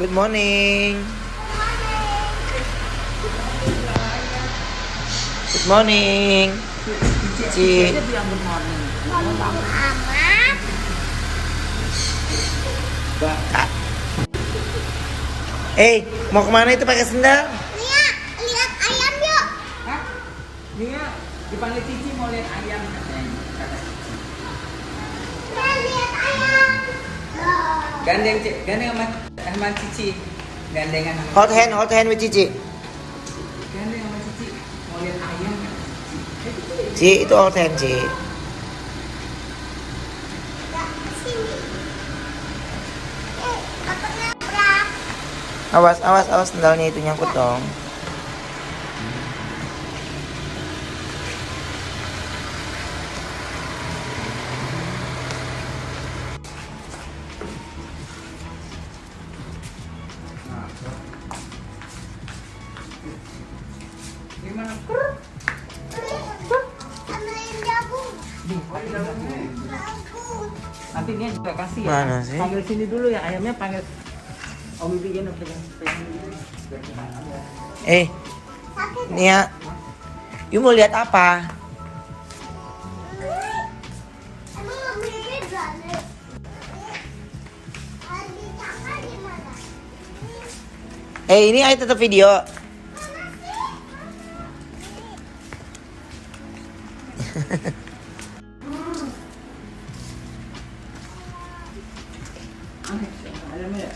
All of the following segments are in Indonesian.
Good morning. Good morning. Cici. Mau kemana itu pakai sendal? Nia, lihat ayam yuk. Hah? Nia dipanggil Cici mau lihat ayam katanya. Nia, lihat ayam. Gandeng sama Cici. Gandengan sama Hold hand with Cici. Gandeng sama Cici mau lihat ayam. Ci, itu hold hand, Ci. Ya, sini. Aku nabrak. Awas sendalnya itu nyangkut dong. Gimana? Ambilin jagung. Jagung. Nanti dia juga kasih ya. Mana sih? Panggil sini dulu ya ayamnya panggil. Om Bibi jangan pegang. Sakit. Nia, you mau lihat apa? Emang ambilin berani. Di kakak gimana? Ini ayo tetap video. Ayamnya ya.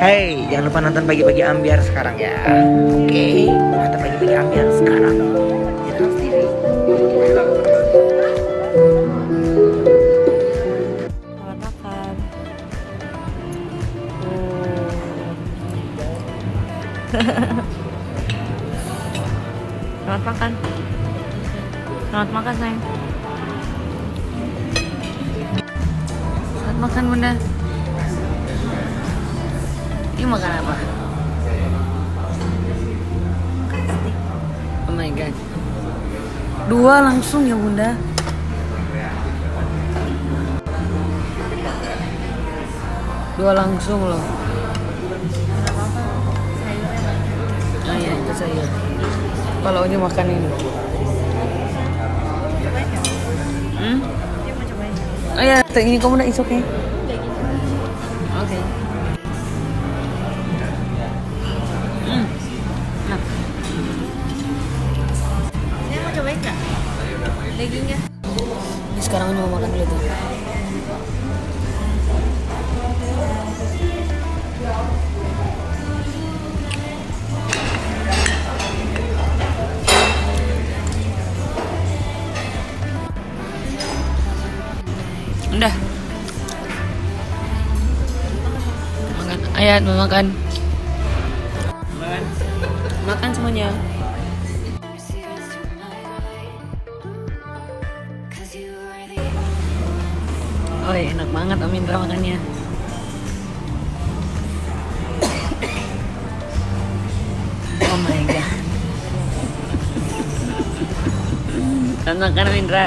Hey, jangan lupa nonton pagi-pagi ambiar sekarang ya. Oke, nonton pagi-pagi ambiar sekarang. Di Trans TV. Selamat makan. Selamat makan. Selamat makan sayang. Selamat makan bunda. Ini makan apa? Oh my god. 2 langsung ya bunda. Dua langsung loh. Oh iya itu sayur. Kalau ini makan ini. Oh ya, ini kamu udah is okay. Oke. Nah. Saya mau cobain nggak? Dagingnya. Ini sekarang ini mau makan dulu tuh. Udah. Makan. Ayat mau makan. Makan semuanya. Oh enak banget Om Indra makannya. Oh my god. Makan Om Indra.